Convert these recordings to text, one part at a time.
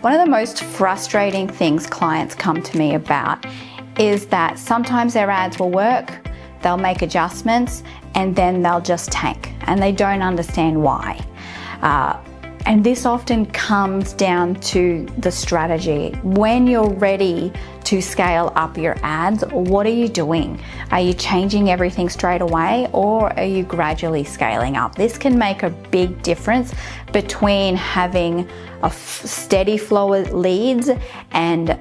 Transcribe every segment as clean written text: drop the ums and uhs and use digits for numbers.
One of the most frustrating things clients come to me about is that sometimes their ads will work, they'll make adjustments, and then they'll just tank, and they don't understand why. And this often comes down to the strategy. When you're ready to scale up your ads, what are you doing? Are you changing everything straight away, or are you gradually scaling up? This can make a big difference between having a steady flow of leads and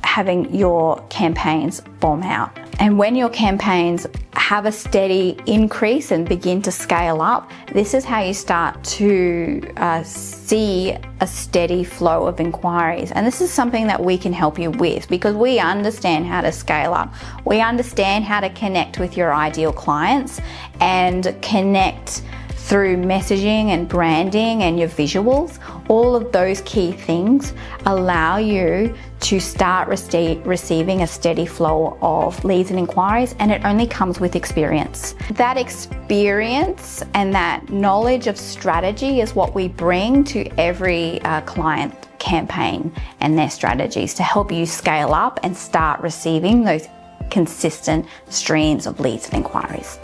having your campaigns bomb out. And when your campaigns have a steady increase and begin to scale up, this is how you start to see a steady flow of inquiries. And this is something that we can help you with, because we understand how to scale up. We understand how to connect with your ideal clients and connect through messaging and branding and your visuals. All of those key things allow you to start receiving a steady flow of leads and inquiries, and it only comes with experience. That experience and that knowledge of strategy is what we bring to every client campaign and their strategies to help you scale up and start receiving those consistent streams of leads and inquiries.